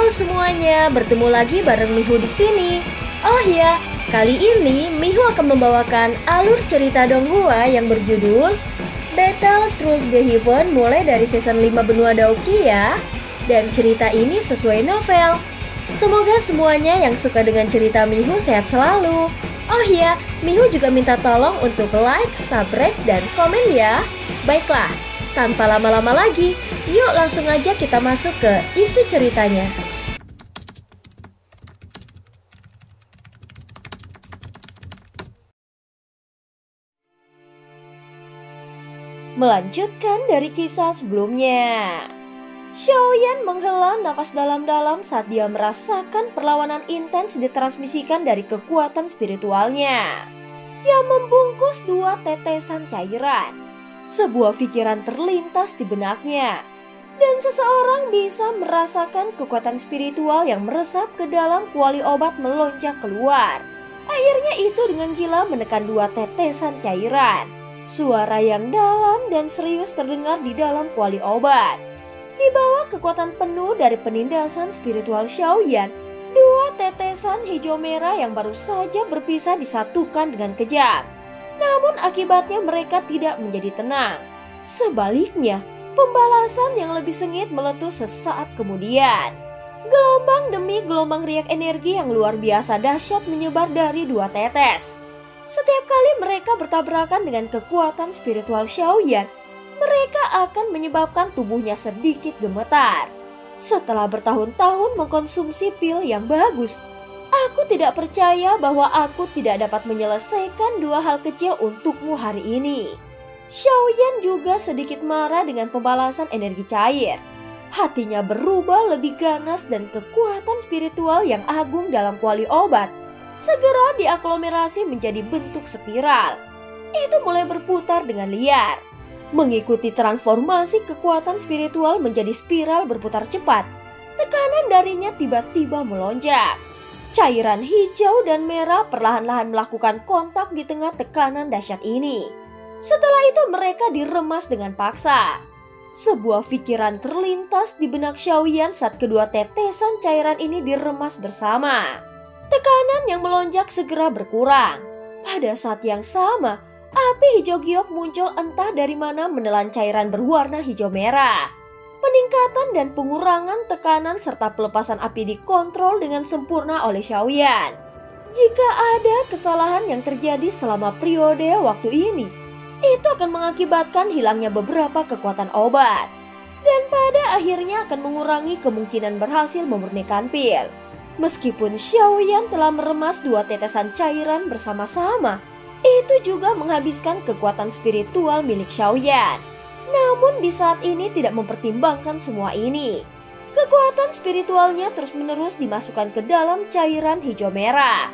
Halo semuanya, bertemu lagi bareng Mihu di sini. Oh ya, kali ini Mihu akan membawakan alur cerita Donghua yang berjudul Battle Through the Heaven mulai dari season 5 benua Daoki ya. Dan cerita ini sesuai novel. Semoga semuanya yang suka dengan cerita Mihu sehat selalu. Oh ya, Mihu juga minta tolong untuk like, subscribe, dan komen ya. Baiklah, tanpa lama-lama lagi, yuk langsung aja kita masuk ke isi ceritanya. Melanjutkan dari kisah sebelumnya. Xiaoyan menghela nafas dalam-dalam saat dia merasakan perlawanan intens ditransmisikan dari kekuatan spiritualnya yang membungkus dua tetesan cairan. Sebuah pikiran terlintas di benaknya, dan seseorang bisa merasakan kekuatan spiritual yang meresap ke dalam kuali obat melonjak keluar. Akhirnya itu dengan gila menekan dua tetesan cairan. Suara yang dalam dan serius terdengar di dalam kuali obat. Di bawah kekuatan penuh dari penindasan spiritual Xiaoyan, dua tetesan hijau merah yang baru saja berpisah disatukan dengan kejam. Namun akibatnya mereka tidak menjadi tenang. Sebaliknya, pembalasan yang lebih sengit meletus sesaat kemudian. Gelombang demi gelombang riak energi yang luar biasa dahsyat menyebar dari dua tetes. Setiap kali mereka bertabrakan dengan kekuatan spiritual Xiaoyan, mereka akan menyebabkan tubuhnya sedikit gemetar. Setelah bertahun-tahun mengkonsumsi pil yang bagus, aku tidak percaya bahwa aku tidak dapat menyelesaikan dua hal kecil untukmu hari ini. Xiaoyan juga sedikit marah dengan pembalasan energi cair. Hatinya berubah lebih ganas dan kekuatan spiritual yang agung dalam kuali obat segera diaglomerasi menjadi bentuk spiral. Itu mulai berputar dengan liar. Mengikuti transformasi kekuatan spiritual menjadi spiral berputar cepat, tekanan darinya tiba-tiba melonjak. Cairan hijau dan merah perlahan-lahan melakukan kontak di tengah tekanan dahsyat ini. Setelah itu mereka diremas dengan paksa. Sebuah pikiran terlintas di benak Xiaoyan saat kedua tetesan cairan ini diremas bersama. Tekanan yang melonjak segera berkurang. Pada saat yang sama, api hijau giok muncul entah dari mana menelan cairan berwarna hijau merah. Peningkatan dan pengurangan tekanan serta pelepasan api dikontrol dengan sempurna oleh Xiaoyan. Jika ada kesalahan yang terjadi selama periode waktu ini, itu akan mengakibatkan hilangnya beberapa kekuatan obat. Dan pada akhirnya akan mengurangi kemungkinan berhasil memurnikan pil. Meskipun Xiaoyan telah meremas dua tetesan cairan bersama-sama, itu juga menghabiskan kekuatan spiritual milik Xiaoyan. Namun di saat ini tidak mempertimbangkan semua ini. Kekuatan spiritualnya terus-menerus dimasukkan ke dalam cairan hijau merah.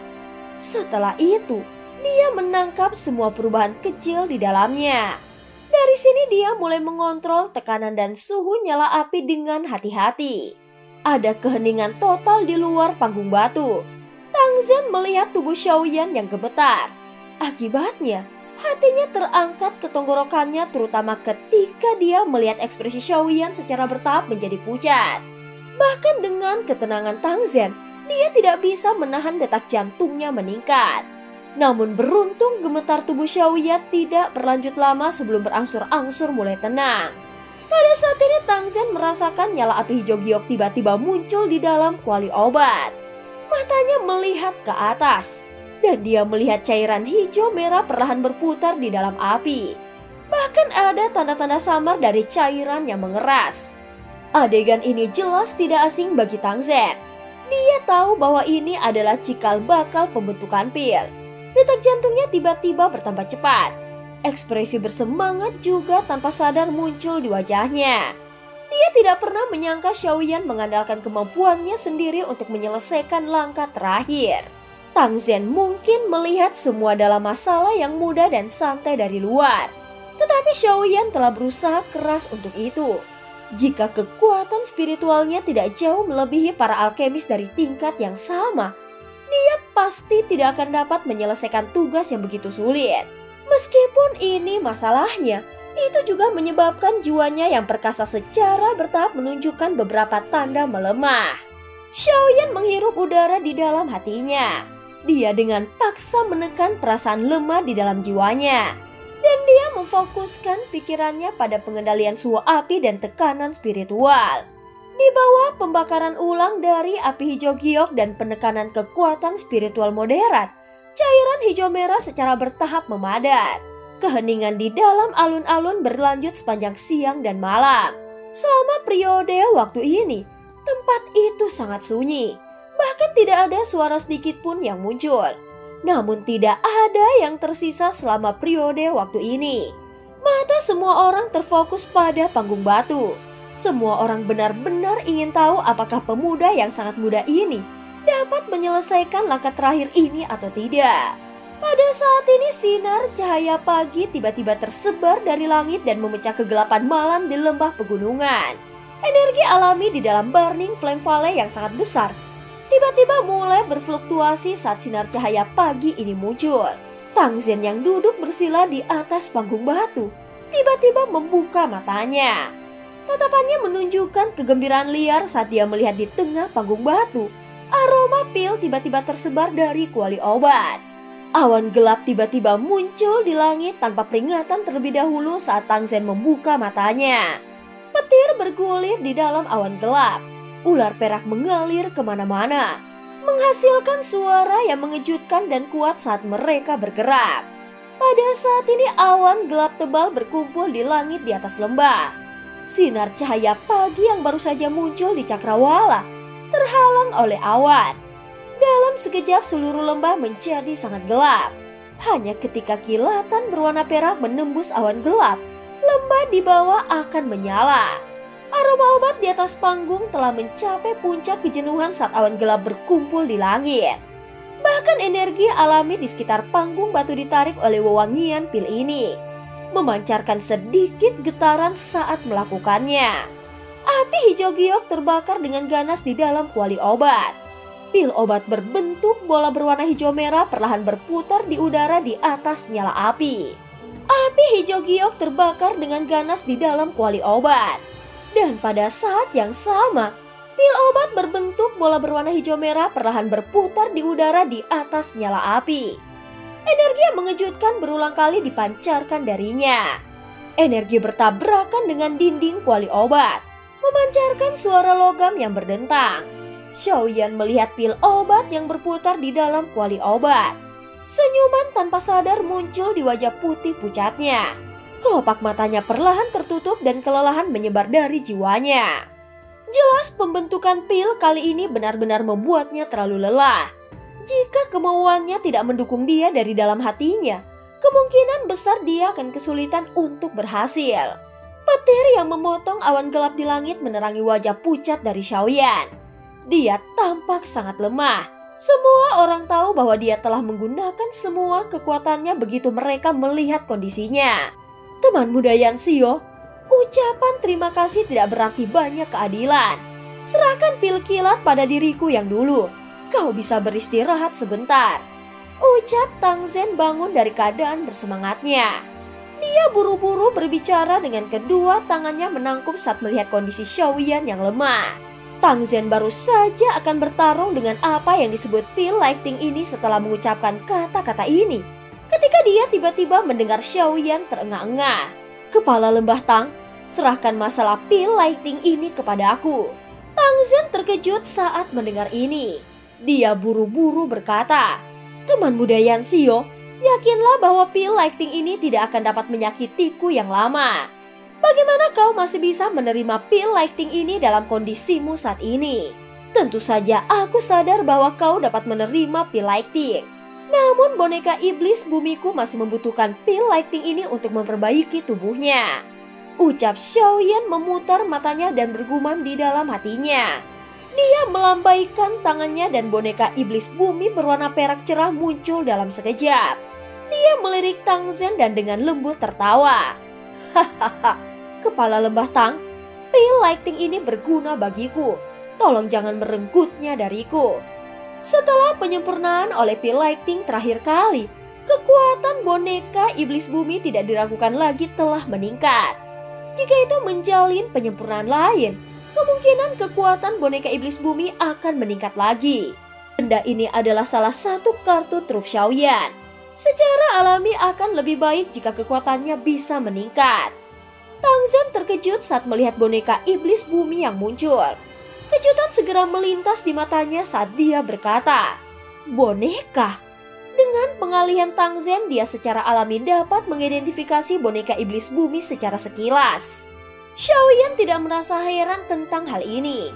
Setelah itu, dia menangkap semua perubahan kecil di dalamnya. Dari sini dia mulai mengontrol tekanan dan suhu nyala api dengan hati-hati. Ada keheningan total di luar panggung batu. Tang Zhen melihat tubuh Xiaoyan yang gemetar. Akibatnya, hatinya terangkat ke tenggorokannya terutama ketika dia melihat ekspresi Xiaoyan secara bertahap menjadi pucat. Bahkan dengan ketenangan Tang Zhen, dia tidak bisa menahan detak jantungnya meningkat. Namun beruntung gemetar tubuh Xiaoyan tidak berlanjut lama sebelum berangsur-angsur mulai tenang. Pada saat ini Tang Zhen merasakan nyala api hijau giok tiba-tiba muncul di dalam kuali obat. Matanya melihat ke atas. Dan dia melihat cairan hijau merah perlahan berputar di dalam api. Bahkan ada tanda-tanda samar dari cairan yang mengeras. Adegan ini jelas tidak asing bagi Tang Zhen. Dia tahu bahwa ini adalah cikal bakal pembentukan pil. Detak jantungnya tiba-tiba bertambah cepat. Ekspresi bersemangat juga tanpa sadar muncul di wajahnya. Dia tidak pernah menyangka Xiaoyan mengandalkan kemampuannya sendiri untuk menyelesaikan langkah terakhir. Tang Zhen mungkin melihat semua dalam masalah yang mudah dan santai dari luar. Tetapi Xiaoyan telah berusaha keras untuk itu. Jika kekuatan spiritualnya tidak jauh melebihi para alkemis dari tingkat yang sama, dia pasti tidak akan dapat menyelesaikan tugas yang begitu sulit. Meskipun ini masalahnya, itu juga menyebabkan jiwanya yang perkasa secara bertahap menunjukkan beberapa tanda melemah. Xiaoyan menghirup udara di dalam hatinya. Dia dengan paksa menekan perasaan lemah di dalam jiwanya. Dan dia memfokuskan pikirannya pada pengendalian suhu api dan tekanan spiritual. Di bawah pembakaran ulang dari api hijau giok dan penekanan kekuatan spiritual moderat, cairan hijau merah secara bertahap memadat. Keheningan di dalam alun-alun berlanjut sepanjang siang dan malam. Selama periode waktu ini, tempat itu sangat sunyi. Bahkan tidak ada suara sedikit pun yang muncul. Namun tidak ada yang tersisa selama periode waktu ini. Mata semua orang terfokus pada panggung batu. Semua orang benar-benar ingin tahu apakah pemuda yang sangat muda ini dapat menyelesaikan langkah terakhir ini atau tidak. Pada saat ini sinar cahaya pagi tiba-tiba tersebar dari langit dan memecah kegelapan malam di lembah pegunungan. Energi alami di dalam Burning Flame Valley yang sangat besar tiba-tiba mulai berfluktuasi saat sinar cahaya pagi ini muncul. Tang Zhen yang duduk bersila di atas panggung batu tiba-tiba membuka matanya. Tatapannya menunjukkan kegembiraan liar saat dia melihat di tengah panggung batu. Aroma pil tiba-tiba tersebar dari kuali obat. Awan gelap tiba-tiba muncul di langit tanpa peringatan terlebih dahulu saat Tang Zhen membuka matanya. Petir bergulir di dalam awan gelap. Ular perak mengalir kemana-mana, menghasilkan suara yang mengejutkan dan kuat saat mereka bergerak. Pada saat ini awan gelap tebal berkumpul di langit di atas lembah. Sinar cahaya pagi yang baru saja muncul di cakrawala terhalang oleh awan. Dalam sekejap seluruh lembah menjadi sangat gelap. Hanya ketika kilatan berwarna perak menembus awan gelap, lembah di bawah akan menyala. Aroma obat di atas panggung telah mencapai puncak kejenuhan saat awan gelap berkumpul di langit. Bahkan energi alami di sekitar panggung batu ditarik oleh wewangian pil ini, memancarkan sedikit getaran saat melakukannya. Api hijau giok terbakar dengan ganas di dalam kuali obat. Pil obat berbentuk bola berwarna hijau merah perlahan berputar di udara di atas nyala api. Api hijau giok terbakar dengan ganas di dalam kuali obat. Dan pada saat yang sama, pil obat berbentuk bola berwarna hijau merah perlahan berputar di udara di atas nyala api. Energi yang mengejutkan berulang kali dipancarkan darinya. Energi bertabrakan dengan dinding kuali obat, memancarkan suara logam yang berdentang. Xiaoyan melihat pil obat yang berputar di dalam kuali obat. Senyuman tanpa sadar muncul di wajah putih pucatnya. Kelopak matanya perlahan tertutup dan kelelahan menyebar dari jiwanya. Jelas pembentukan pil kali ini benar-benar membuatnya terlalu lelah. Jika kemauannya tidak mendukung dia dari dalam hatinya, kemungkinan besar dia akan kesulitan untuk berhasil. Petir yang memotong awan gelap di langit menerangi wajah pucat dari Xiaoyan. Dia tampak sangat lemah. Semua orang tahu bahwa dia telah menggunakan semua kekuatannya begitu mereka melihat kondisinya. Teman muda Yanxio, ucapan terima kasih tidak berarti banyak keadilan. Serahkan pil kilat pada diriku yang dulu. Kau bisa beristirahat sebentar. Ucap Tang Zhen bangun dari keadaan bersemangatnya. Dia buru-buru berbicara dengan kedua tangannya menangkup saat melihat kondisi Xiaoyan yang lemah. Tang Zhen baru saja akan bertarung dengan apa yang disebut pil lighting ini setelah mengucapkan kata-kata ini. Ketika dia tiba-tiba mendengar Xiaoyan terengah-engah. Kepala lembah Tang, serahkan masalah pil lighting ini kepada aku. Tang Zhen terkejut saat mendengar ini. Dia buru-buru berkata, teman muda Yanxio, yakinlah bahwa pil lighting ini tidak akan dapat menyakitiku yang lama. Bagaimana kau masih bisa menerima pil lighting ini dalam kondisimu saat ini? Tentu saja aku sadar bahwa kau dapat menerima pil lighting. Namun boneka iblis bumiku masih membutuhkan pil lighting ini untuk memperbaiki tubuhnya. Ucap Xiaoyan memutar matanya dan bergumam di dalam hatinya. Dia melambaikan tangannya dan boneka iblis bumi berwarna perak cerah muncul dalam sekejap. Dia melirik Tang Zhen dan dengan lembut tertawa. Hahaha, kepala lembah Tang, pil lighting ini berguna bagiku. Tolong jangan merenggutnya dariku. Setelah penyempurnaan oleh pil lighting terakhir kali, kekuatan boneka iblis bumi tidak diragukan lagi telah meningkat. Jika itu menjalin penyempurnaan lain, kemungkinan kekuatan boneka iblis bumi akan meningkat lagi. Benda ini adalah salah satu kartu truf Xiaoyan. Secara alami akan lebih baik jika kekuatannya bisa meningkat. Tang Zhen terkejut saat melihat boneka iblis bumi yang muncul. Kejutan segera melintas di matanya saat dia berkata, "Boneka?" Dengan pengalihan Tang Zhen, dia secara alami dapat mengidentifikasi boneka iblis bumi secara sekilas. Xiaoyan tidak merasa heran tentang hal ini.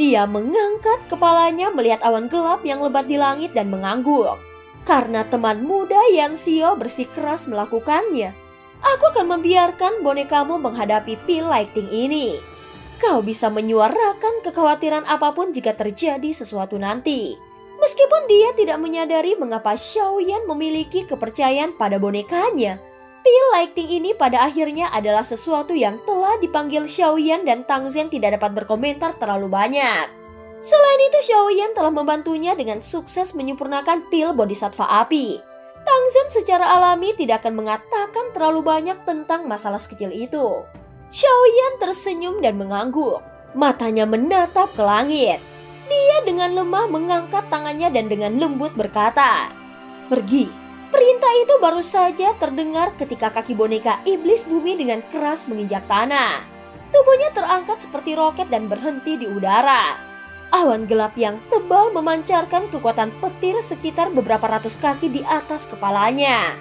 Dia mengangkat kepalanya melihat awan gelap yang lebat di langit dan mengangguk. Karena teman muda Yan Xio bersikeras melakukannya, aku akan membiarkan bonekamu menghadapi pil lighting ini. Kau bisa menyuarakan kekhawatiran apapun jika terjadi sesuatu nanti. Meskipun dia tidak menyadari mengapa Xiaoyan memiliki kepercayaan pada bonekanya, pil lighting ini pada akhirnya adalah sesuatu yang telah dipanggil Xiaoyan dan Tang Zhen tidak dapat berkomentar terlalu banyak. Selain itu, Xiaoyan telah membantunya dengan sukses menyempurnakan pil bodhisattva api. Tang Zhen secara alami tidak akan mengatakan terlalu banyak tentang masalah sekecil itu. Xiaoyan tersenyum dan mengangguk. Matanya menatap ke langit. Dia dengan lemah mengangkat tangannya dan dengan lembut berkata, "Pergi." Perintah itu baru saja terdengar ketika kaki boneka iblis bumi dengan keras menginjak tanah. Tubuhnya terangkat seperti roket dan berhenti di udara. Awan gelap yang tebal memancarkan kekuatan petir sekitar beberapa ratus kaki di atas kepalanya.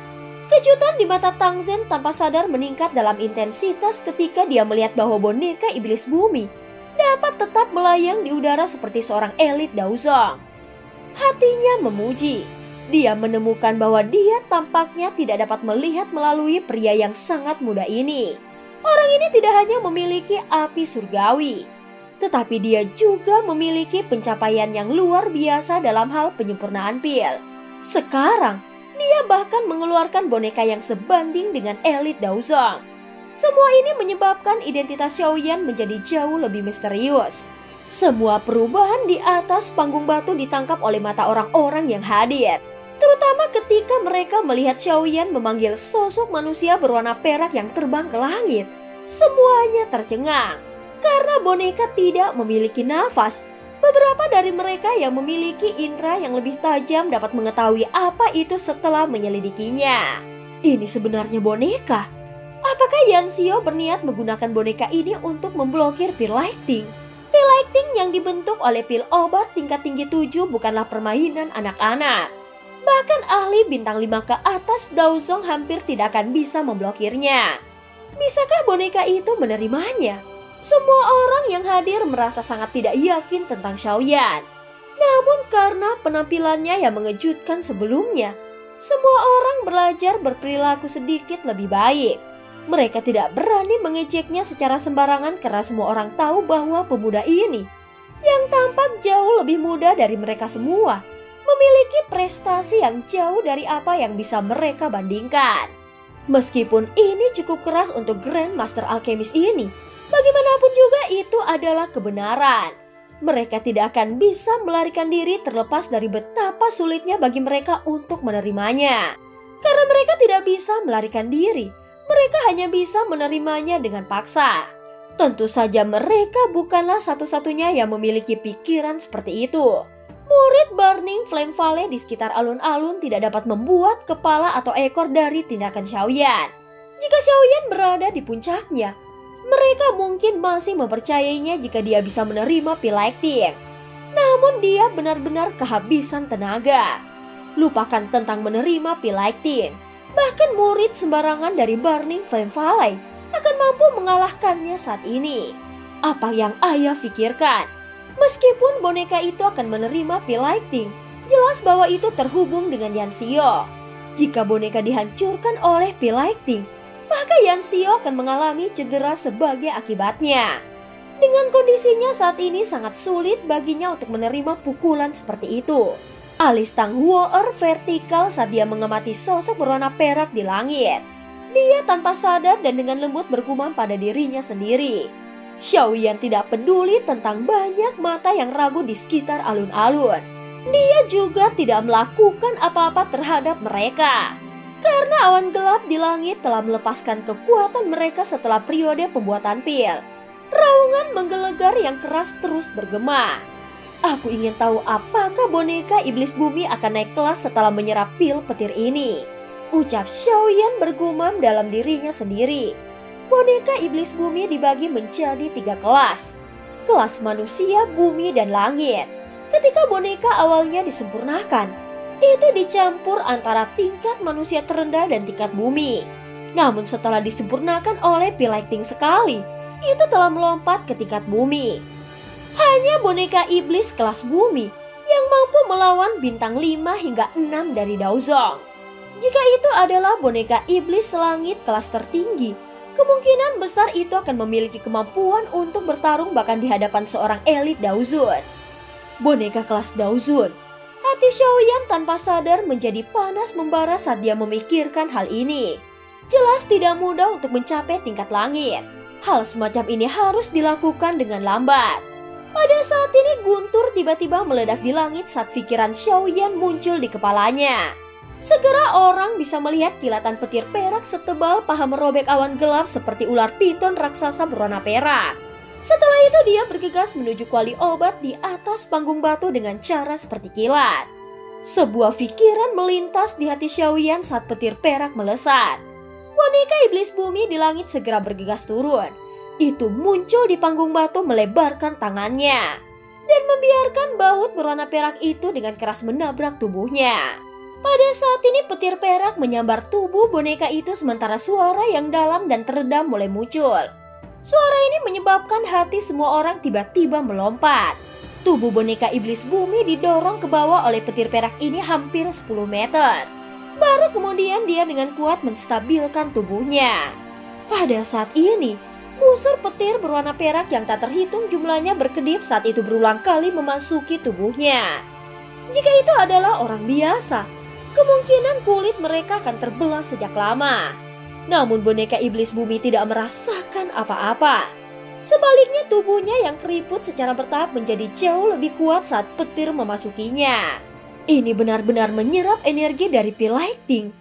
Kejutan di mata Tang Zhen tanpa sadar meningkat dalam intensitas ketika dia melihat bahwa boneka iblis bumi dapat tetap melayang di udara seperti seorang elit Daozong. Hatinya memuji. Dia menemukan bahwa dia tampaknya tidak dapat melihat melalui pria yang sangat muda ini. Orang ini tidak hanya memiliki api surgawi, tetapi dia juga memiliki pencapaian yang luar biasa dalam hal penyempurnaan pil. Sekarang, dia bahkan mengeluarkan boneka yang sebanding dengan elit Daozong. Semua ini menyebabkan identitas Xiaoyan menjadi jauh lebih misterius. Semua perubahan di atas panggung batu ditangkap oleh mata orang-orang yang hadir. Terutama ketika mereka melihat Xiaoyan memanggil sosok manusia berwarna perak yang terbang ke langit. Semuanya tercengang. Karena boneka tidak memiliki nafas, beberapa dari mereka yang memiliki indera yang lebih tajam dapat mengetahui apa itu setelah menyelidikinya. Ini sebenarnya boneka. Apakah Yan Xio berniat menggunakan boneka ini untuk memblokir pil lighting? Pil lighting yang dibentuk oleh pil obat tingkat tinggi 7 bukanlah permainan anak-anak. Bahkan ahli bintang 5 ke atas Daozong hampir tidak akan bisa memblokirnya. Bisakah boneka itu menerimanya? Semua orang yang hadir merasa sangat tidak yakin tentang Xiaoyan. Namun karena penampilannya yang mengejutkan sebelumnya, semua orang belajar berperilaku sedikit lebih baik. Mereka tidak berani mengejeknya secara sembarangan karena semua orang tahu bahwa pemuda ini, yang tampak jauh lebih muda dari mereka semua, memiliki prestasi yang jauh dari apa yang bisa mereka bandingkan. Meskipun ini cukup keras untuk Grandmaster Alchemist ini, bagaimanapun juga itu adalah kebenaran. Mereka tidak akan bisa melarikan diri terlepas dari betapa sulitnya bagi mereka untuk menerimanya. Karena mereka tidak bisa melarikan diri, mereka hanya bisa menerimanya dengan paksa. Tentu saja mereka bukanlah satu-satunya yang memiliki pikiran seperti itu. Murid Burning Flame Valley di sekitar alun-alun tidak dapat membuat kepala atau ekor dari tindakan Xiaoyan. Jika Xiaoyan berada di puncaknya, mereka mungkin masih mempercayainya jika dia bisa menerima pil lighting. Namun dia benar-benar kehabisan tenaga. Lupakan tentang menerima pil lighting. Bahkan murid sembarangan dari Burning Flame Valley akan mampu mengalahkannya saat ini. Apa yang ayah pikirkan? Meskipun boneka itu akan menerima pil lighting, jelas bahwa itu terhubung dengan Yan Xio. Jika boneka dihancurkan oleh pil lighting, maka Yan Xio akan mengalami cedera sebagai akibatnya. Dengan kondisinya saat ini sangat sulit baginya untuk menerima pukulan seperti itu. Alis Tang Huo'er vertikal saat dia mengamati sosok berwarna perak di langit. Dia tanpa sadar dan dengan lembut bergumam pada dirinya sendiri. Xiaoyan tidak peduli tentang banyak mata yang ragu di sekitar alun-alun. Dia juga tidak melakukan apa-apa terhadap mereka. Karena awan gelap di langit telah melepaskan kekuatan mereka setelah periode pembuatan pil. Raungan menggelegar yang keras terus bergema. Aku ingin tahu apakah boneka iblis bumi akan naik kelas setelah menyerap pil petir ini. Ucap Xiaoyan bergumam dalam dirinya sendiri. Boneka iblis bumi dibagi menjadi 3 kelas. Kelas manusia, bumi, dan langit. Ketika boneka awalnya disempurnakan, itu dicampur antara tingkat manusia terendah dan tingkat bumi. Namun setelah disempurnakan oleh pil lighting sekali, itu telah melompat ke tingkat bumi. Hanya boneka iblis kelas bumi yang mampu melawan bintang 5 hingga 6 dari Daozong. Jika itu adalah boneka iblis langit kelas tertinggi, kemungkinan besar itu akan memiliki kemampuan untuk bertarung bahkan di hadapan seorang elit Daozun. Boneka kelas Daozun. Hati Xiaoyan tanpa sadar menjadi panas membara saat dia memikirkan hal ini. Jelas tidak mudah untuk mencapai tingkat langit. Hal semacam ini harus dilakukan dengan lambat. Pada saat ini guntur tiba-tiba meledak di langit saat pikiran Xiaoyan muncul di kepalanya. Segera orang bisa melihat kilatan petir perak setebal paha merobek awan gelap seperti ular piton raksasa berwarna perak. Setelah itu dia bergegas menuju kuali obat di atas panggung batu dengan cara seperti kilat. Sebuah pikiran melintas di hati Xiaoyan saat petir perak melesat. Boneka iblis bumi di langit segera bergegas turun. Itu muncul di panggung batu melebarkan tangannya dan membiarkan baut berwarna perak itu dengan keras menabrak tubuhnya. Pada saat ini petir perak menyambar tubuh boneka itu sementara suara yang dalam dan teredam mulai muncul. Suara ini menyebabkan hati semua orang tiba-tiba melompat. Tubuh boneka iblis bumi didorong ke bawah oleh petir perak ini hampir 10 meter. Baru kemudian dia dengan kuat menstabilkan tubuhnya. Pada saat ini, busur petir berwarna perak yang tak terhitung jumlahnya berkedip saat itu berulang kali memasuki tubuhnya. Jika itu adalah orang biasa, kemungkinan kulit mereka akan terbelah sejak lama. Namun boneka iblis bumi tidak merasakan apa-apa. Sebaliknya tubuhnya yang keriput secara bertahap menjadi jauh lebih kuat saat petir memasukinya. Ini benar-benar menyerap energi dari pil lighting.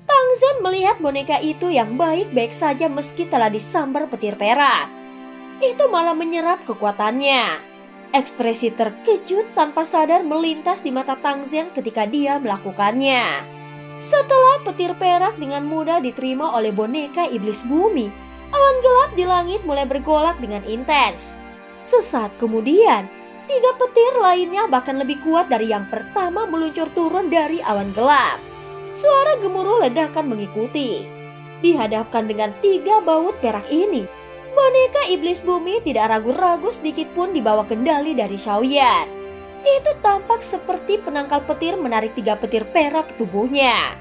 Tang Zhen melihat boneka itu yang baik-baik saja meski telah disambar petir perak. Itu malah menyerap kekuatannya. Ekspresi terkejut tanpa sadar melintas di mata Tang Zhen ketika dia melakukannya. Setelah petir perak dengan mudah diterima oleh boneka iblis bumi, awan gelap di langit mulai bergolak dengan intens. Sesaat kemudian, 3 petir lainnya bahkan lebih kuat dari yang pertama meluncur turun dari awan gelap. Suara gemuruh ledakan mengikuti. Dihadapkan dengan 3 baut perak ini, boneka iblis bumi tidak ragu-ragu sedikit pun di bawah kendali dari Xiaoyan. Itu tampak seperti penangkal petir menarik 3 petir perak ke tubuhnya.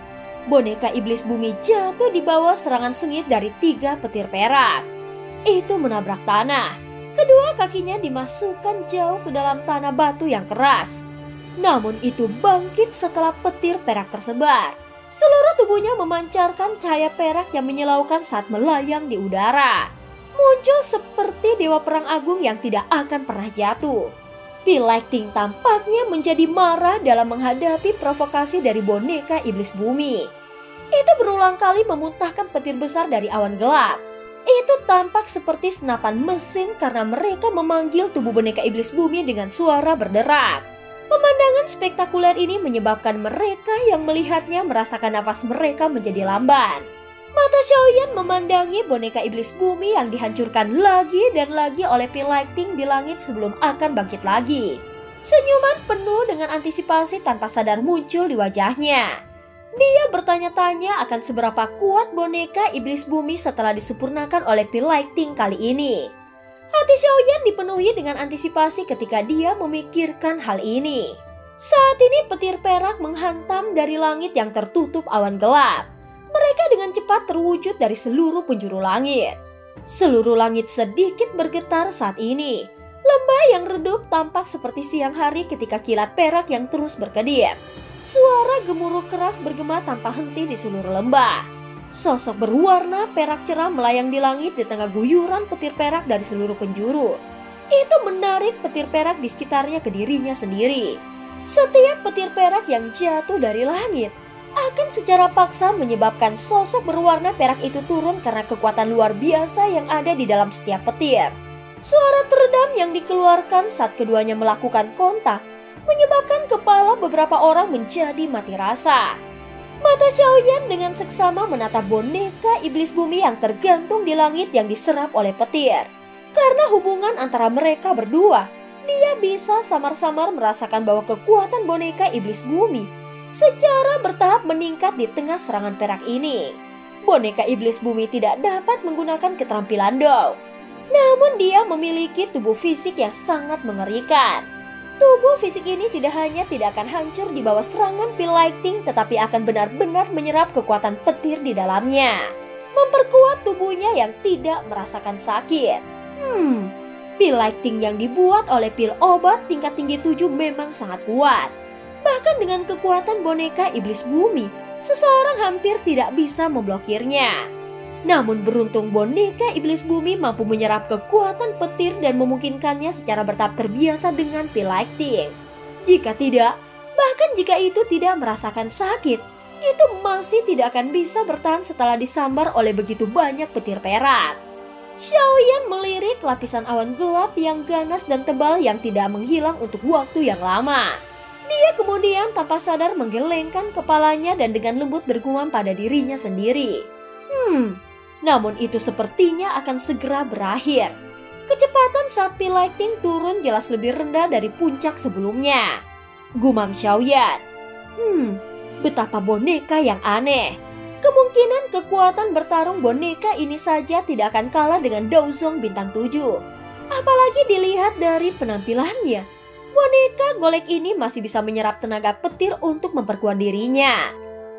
Boneka iblis bumi jatuh di bawah serangan sengit dari 3 petir perak. Itu menabrak tanah. Kedua kakinya dimasukkan jauh ke dalam tanah batu yang keras. Namun itu bangkit setelah petir perak tersebar. Seluruh tubuhnya memancarkan cahaya perak yang menyilaukan saat melayang di udara. Muncul seperti dewa perang agung yang tidak akan pernah jatuh. Pil lighting tampaknya menjadi marah dalam menghadapi provokasi dari boneka iblis bumi. Itu berulang kali memuntahkan petir besar dari awan gelap. Itu tampak seperti senapan mesin karena mereka memanggil tubuh boneka iblis bumi dengan suara berderak. Pemandangan spektakuler ini menyebabkan mereka yang melihatnya merasakan nafas mereka menjadi lamban. Mata Xiaoyan memandangi boneka iblis bumi yang dihancurkan lagi dan lagi oleh pil lighting di langit sebelum akan bangkit lagi. Senyuman penuh dengan antisipasi tanpa sadar muncul di wajahnya. Dia bertanya-tanya akan seberapa kuat boneka iblis bumi setelah disempurnakan oleh pil lighting kali ini. Hati Xiaoyan dipenuhi dengan antisipasi ketika dia memikirkan hal ini. Saat ini petir perak menghantam dari langit yang tertutup awan gelap. Mereka dengan cepat terwujud dari seluruh penjuru langit. Seluruh langit sedikit bergetar saat ini. Lembah yang redup tampak seperti siang hari ketika kilat perak yang terus berkedip. Suara gemuruh keras bergema tanpa henti di seluruh lembah. Sosok berwarna perak cerah melayang di langit di tengah guyuran petir perak dari seluruh penjuru. Itu menarik petir perak di sekitarnya ke dirinya sendiri. Setiap petir perak yang jatuh dari langit akan secara paksa menyebabkan sosok berwarna perak itu turun karena kekuatan luar biasa yang ada di dalam setiap petir. Suara teredam yang dikeluarkan saat keduanya melakukan kontak menyebabkan kepala beberapa orang menjadi mati rasa. Mata Xiaoyan dengan seksama menatap boneka iblis bumi yang tergantung di langit yang diserap oleh petir. Karena hubungan antara mereka berdua, dia bisa samar-samar merasakan bahwa kekuatan boneka iblis bumi secara bertahap meningkat di tengah serangan perak ini. Boneka iblis bumi tidak dapat menggunakan keterampilan Dao. Namun dia memiliki tubuh fisik yang sangat mengerikan. Tubuh fisik ini tidak hanya tidak akan hancur di bawah serangan pil lighting, tetapi akan benar-benar menyerap kekuatan petir di dalamnya, memperkuat tubuhnya yang tidak merasakan sakit. Pil lighting yang dibuat oleh pil obat tingkat tinggi 7 memang sangat kuat. Bahkan dengan kekuatan boneka iblis bumi, seseorang hampir tidak bisa memblokirnya. Namun beruntung boneka iblis bumi mampu menyerap kekuatan petir dan memungkinkannya secara bertahap terbiasa dengan pil lighting. Jika tidak, bahkan jika itu tidak merasakan sakit, itu masih tidak akan bisa bertahan setelah disambar oleh begitu banyak petir perak. Xiaoyan melirik lapisan awan gelap yang ganas dan tebal yang tidak menghilang untuk waktu yang lama. Dia kemudian tanpa sadar menggelengkan kepalanya dan dengan lembut bergumam pada dirinya sendiri. Namun itu sepertinya akan segera berakhir. Kecepatan saat pil lighting turun jelas lebih rendah dari puncak sebelumnya. Gumam Xiaoyan. Betapa boneka yang aneh. Kemungkinan kekuatan bertarung boneka ini saja tidak akan kalah dengan Daozong bintang 7. Apalagi dilihat dari penampilannya. Boneka golek ini masih bisa menyerap tenaga petir untuk memperkuat dirinya.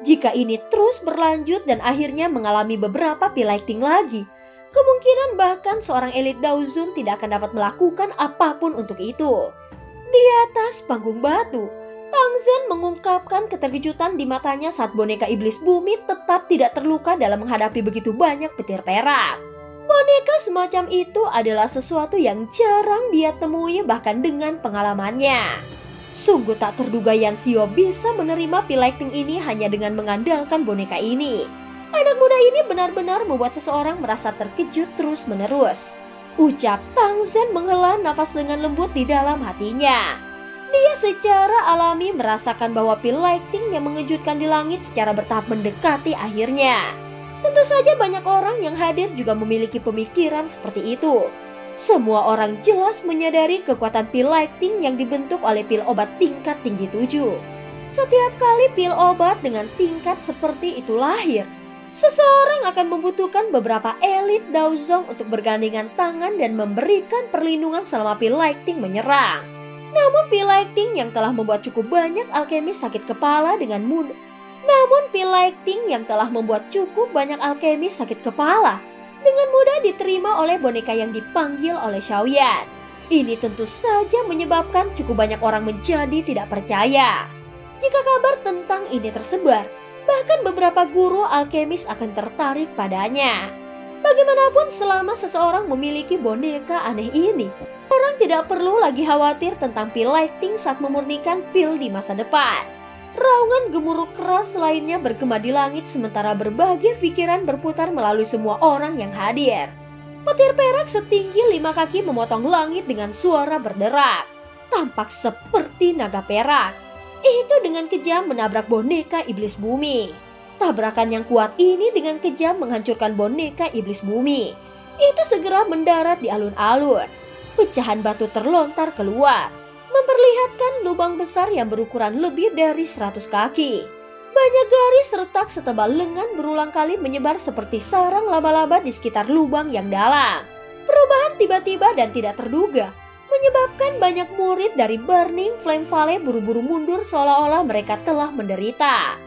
Jika ini terus berlanjut dan akhirnya mengalami beberapa pil lighting lagi, kemungkinan bahkan seorang elit Daozun tidak akan dapat melakukan apapun untuk itu. Di atas panggung batu, Tang Zhen mengungkapkan keterkejutan di matanya saat boneka iblis bumi tetap tidak terluka dalam menghadapi begitu banyak petir perak. Boneka semacam itu adalah sesuatu yang jarang dia temui bahkan dengan pengalamannya. Sungguh tak terduga Yan Xio bisa menerima pil lighting ini hanya dengan mengandalkan boneka ini. Anak muda ini benar-benar membuat seseorang merasa terkejut terus-menerus. Ucap Tang Zhen menghela nafas dengan lembut di dalam hatinya. Dia secara alami merasakan bahwa pil lighting yang mengejutkan di langit secara bertahap mendekati akhirnya. Tentu saja banyak orang yang hadir juga memiliki pemikiran seperti itu. Semua orang jelas menyadari kekuatan pil lighting yang dibentuk oleh pil obat tingkat tinggi 7. Setiap kali pil obat dengan tingkat seperti itu lahir, seseorang akan membutuhkan beberapa elit Daozong untuk bergandengan tangan dan memberikan perlindungan selama pil lighting menyerang. Namun pil lighting yang telah membuat cukup banyak alkemis sakit kepala dengan mudah. Dengan mudah diterima oleh boneka yang dipanggil oleh Xiaoyan. Ini tentu saja menyebabkan cukup banyak orang menjadi tidak percaya. Jika kabar tentang ini tersebar, bahkan beberapa guru alkemis akan tertarik padanya. Bagaimanapun selama seseorang memiliki boneka aneh ini, orang tidak perlu lagi khawatir tentang pil lighting saat memurnikan pil di masa depan. Raungan gemuruh keras lainnya bergema di langit sementara berbagai pikiran berputar melalui semua orang yang hadir. Petir perak setinggi 5 kaki memotong langit dengan suara berderak. Tampak seperti naga perak. Itu dengan kejam menabrak boneka iblis bumi. Tabrakan yang kuat ini dengan kejam menghancurkan boneka iblis bumi. Itu segera mendarat di alun-alun. Pecahan batu terlontar keluar, memperlihatkan lubang besar yang berukuran lebih dari 100 kaki. Banyak garis retak setebal lengan berulang kali menyebar seperti sarang laba-laba di sekitar lubang yang dalam. Perubahan tiba-tiba dan tidak terduga menyebabkan banyak murid dari Burning Flame Valley buru-buru mundur seolah-olah mereka telah menderita.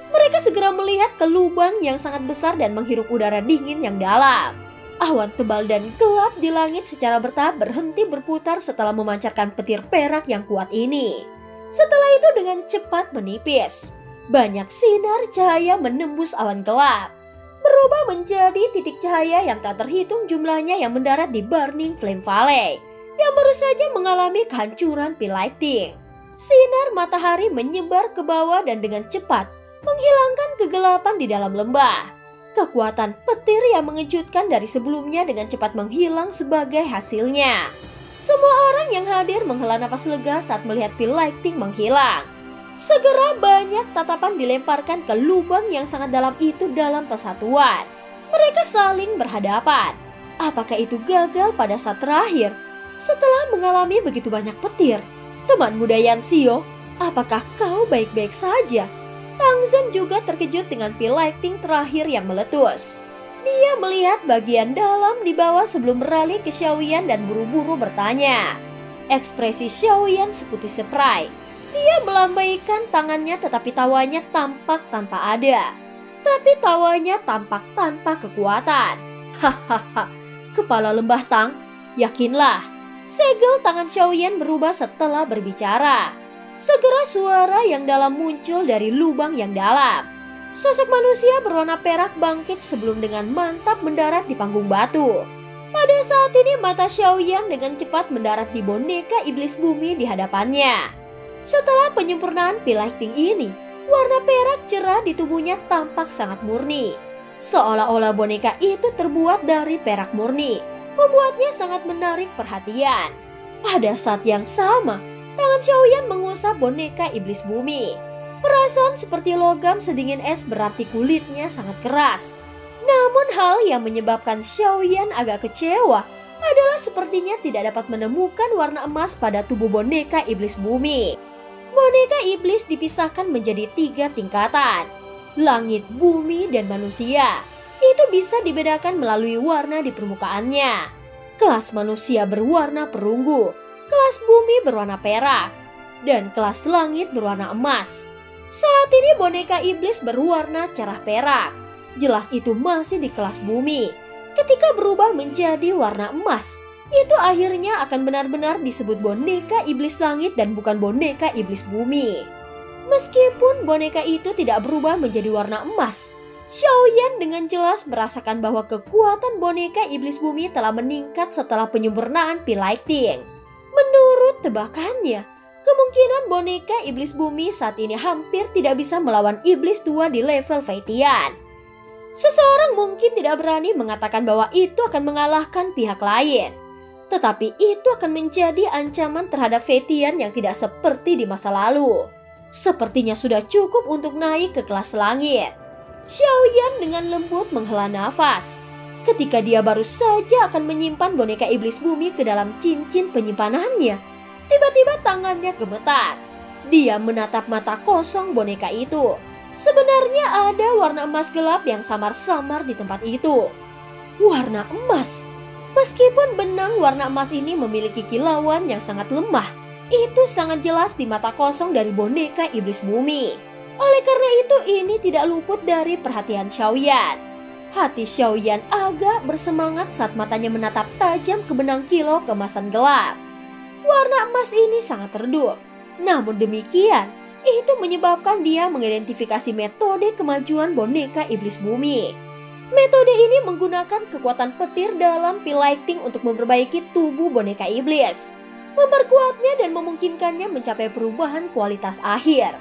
Mereka segera melihat ke lubang yang sangat besar dan menghirup udara dingin yang dalam. Awan tebal dan gelap di langit secara bertahap berhenti berputar setelah memancarkan petir perak yang kuat ini. Setelah itu dengan cepat menipis. Banyak sinar cahaya menembus awan gelap, berubah menjadi titik cahaya yang tak terhitung jumlahnya yang mendarat di Burning Flame Valley, yang baru saja mengalami kehancuran pil lighting. Sinar matahari menyebar ke bawah dan dengan cepat menghilangkan kegelapan di dalam lembah. Kekuatan petir yang mengejutkan dari sebelumnya dengan cepat menghilang sebagai hasilnya. Semua orang yang hadir menghela napas lega saat melihat pil lighting menghilang. Segera banyak tatapan dilemparkan ke lubang yang sangat dalam itu dalam persatuan. Mereka saling berhadapan. Apakah itu gagal pada saat terakhir? Setelah mengalami begitu banyak petir, teman muda Yanxio, apakah kau baik-baik saja? Tang Zhen juga terkejut dengan pil lighting terakhir yang meletus. Dia melihat bagian dalam di bawah sebelum beralih ke Xiaoyan dan buru-buru bertanya. Ekspresi Xiaoyan seputih seprai. Dia melambaikan tangannya tetapi tawanya tampak tanpa ada. Tapi tawanya tampak tanpa kekuatan. Hahaha, kepala lembah Tang, yakinlah. Segel tangan Xiaoyan berubah setelah berbicara. Segera suara yang dalam muncul dari lubang yang dalam. Sosok manusia berwarna perak bangkit sebelum dengan mantap mendarat di panggung batu. Pada saat ini mata Xiaoyan dengan cepat mendarat di boneka iblis bumi di hadapannya. Setelah penyempurnaan pil lighting ini, warna perak cerah di tubuhnya tampak sangat murni. Seolah-olah boneka itu terbuat dari perak murni, membuatnya sangat menarik perhatian. Pada saat yang sama, tangan Xiaoyan mengusap boneka iblis bumi. Perasaan seperti logam sedingin es berarti kulitnya sangat keras. Namun hal yang menyebabkan Xiaoyan agak kecewa adalah sepertinya tidak dapat menemukan warna emas pada tubuh boneka iblis bumi. Boneka iblis dipisahkan menjadi 3 tingkatan. Langit, bumi, dan manusia. Itu bisa dibedakan melalui warna di permukaannya. Kelas manusia berwarna perunggu, kelas bumi berwarna perak, dan kelas langit berwarna emas. Saat ini boneka iblis berwarna cerah perak. Jelas itu masih di kelas bumi. Ketika berubah menjadi warna emas, itu akhirnya akan benar-benar disebut boneka iblis langit dan bukan boneka iblis bumi. Meskipun boneka itu tidak berubah menjadi warna emas, Xiaoyan dengan jelas merasakan bahwa kekuatan boneka iblis bumi telah meningkat setelah penyempurnaan pil lighting. Menurut tebakannya, kemungkinan boneka iblis bumi saat ini hampir tidak bisa melawan iblis tua di level Feitian. Seseorang mungkin tidak berani mengatakan bahwa itu akan mengalahkan pihak lain. Tetapi itu akan menjadi ancaman terhadap Feitian yang tidak seperti di masa lalu. Sepertinya sudah cukup untuk naik ke kelas langit. Xiaoyan dengan lembut menghela nafas. Ketika dia baru saja akan menyimpan boneka iblis bumi ke dalam cincin penyimpanannya, tiba-tiba tangannya gemetar. Dia menatap mata kosong boneka itu. Sebenarnya ada warna emas gelap yang samar-samar di tempat itu. Warna emas. Meskipun benang warna emas ini memiliki kilauan yang sangat lemah, itu sangat jelas di mata kosong dari boneka iblis bumi. Oleh karena itu ini tidak luput dari perhatian Xiaoyan. Hati Xiaoyan agak bersemangat saat matanya menatap tajam ke benang kilau keemasan gelap. Warna emas ini sangat redup. Namun demikian, itu menyebabkan dia mengidentifikasi metode kemajuan boneka iblis bumi. Metode ini menggunakan kekuatan petir dalam pil lighting untuk memperbaiki tubuh boneka iblis, memperkuatnya dan memungkinkannya mencapai perubahan kualitas akhir.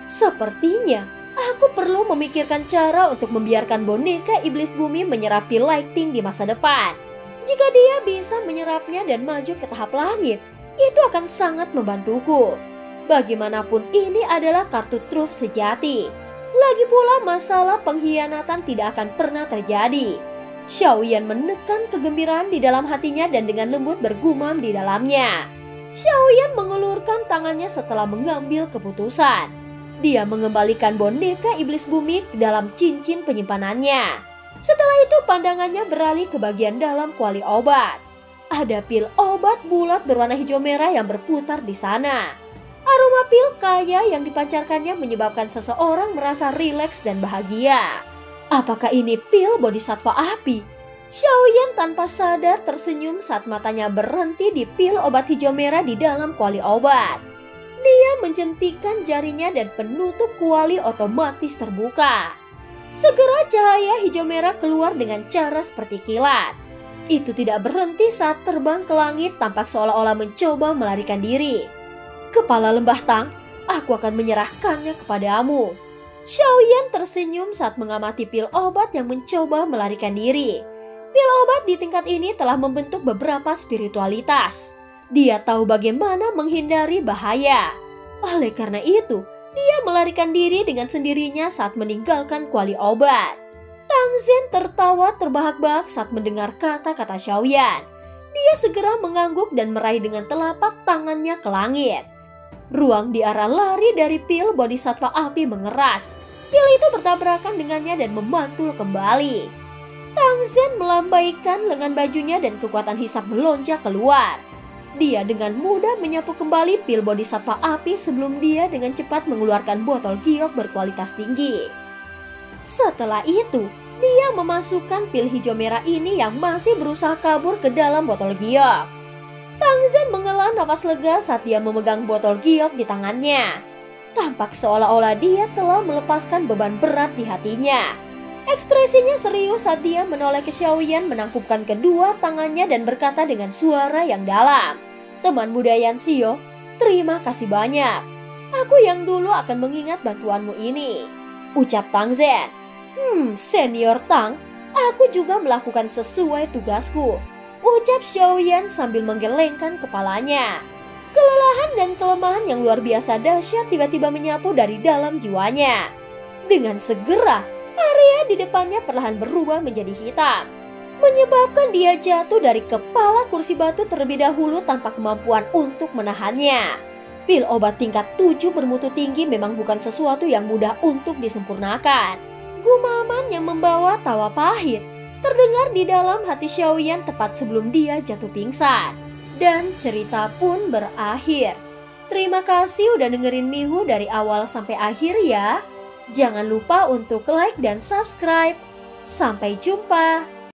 Sepertinya, aku perlu memikirkan cara untuk membiarkan boneka iblis bumi menyerap pil lighting di masa depan. Jika dia bisa menyerapnya dan maju ke tahap langit, itu akan sangat membantuku. Bagaimanapun ini adalah kartu truf sejati. Lagi pula masalah pengkhianatan tidak akan pernah terjadi. Xiaoyan menekan kegembiraan di dalam hatinya dan dengan lembut bergumam di dalamnya. Xiaoyan mengulurkan tangannya setelah mengambil keputusan. Dia mengembalikan boneka iblis bumi ke dalam cincin penyimpanannya. Setelah itu pandangannya beralih ke bagian dalam kuali obat. Ada pil obat bulat berwarna hijau merah yang berputar di sana. Aroma pil kaya yang dipancarkannya menyebabkan seseorang merasa rileks dan bahagia. Apakah ini pil bodhisattva api? Xiaoyan tanpa sadar tersenyum saat matanya berhenti di pil obat hijau merah di dalam kuali obat. Dia menjentikan jarinya dan penutup kuali otomatis terbuka. Segera cahaya hijau merah keluar dengan cara seperti kilat. Itu tidak berhenti saat terbang ke langit tampak seolah-olah mencoba melarikan diri. Kepala lembah Tang, aku akan menyerahkannya kepadamu. Xiaoyan tersenyum saat mengamati pil obat yang mencoba melarikan diri. Pil obat di tingkat ini telah membentuk beberapa spiritualitas. Dia tahu bagaimana menghindari bahaya. Oleh karena itu, dia melarikan diri dengan sendirinya saat meninggalkan kuali obat. Tang Zhen tertawa terbahak-bahak saat mendengar kata-kata Xiaoyan. Dia segera mengangguk dan meraih dengan telapak tangannya ke langit. Ruang di arah lari dari pil bodhisattva api mengeras. Pil itu bertabrakan dengannya dan memantul kembali. Tang Zhen melambaikan lengan bajunya dan kekuatan hisap melonjak keluar. Dia dengan mudah menyapu kembali pil bodhisattva api sebelum dia dengan cepat mengeluarkan botol giok berkualitas tinggi. Setelah itu, dia memasukkan pil hijau merah ini yang masih berusaha kabur ke dalam botol giok. Tang Zhen menghela nafas lega saat dia memegang botol giok di tangannya. Tampak seolah-olah dia telah melepaskan beban berat di hatinya. Ekspresinya serius saat dia menoleh ke Xiaoyan menangkupkan kedua tangannya dan berkata dengan suara yang dalam, "Teman muda Yanxio, terima kasih banyak. Aku yang dulu akan mengingat bantuanmu ini," ucap Tang Zhen. Senior Tang, aku juga melakukan sesuai tugasku," ucap Xiaoyan sambil menggelengkan kepalanya. Kelelahan dan kelemahan yang luar biasa dahsyat tiba-tiba menyapu dari dalam jiwanya. Dengan segera, area di depannya perlahan berubah menjadi hitam, menyebabkan dia jatuh dari kepala kursi batu terlebih dahulu tanpa kemampuan untuk menahannya. Pil obat tingkat 7 bermutu tinggi memang bukan sesuatu yang mudah untuk disempurnakan. Gumaman yang membawa tawa pahit terdengar di dalam hati Xiaoyan tepat sebelum dia jatuh pingsan. Dan cerita pun berakhir. Terima kasih udah dengerin Mihu dari awal sampai akhir ya. Jangan lupa untuk like dan subscribe. Sampai jumpa.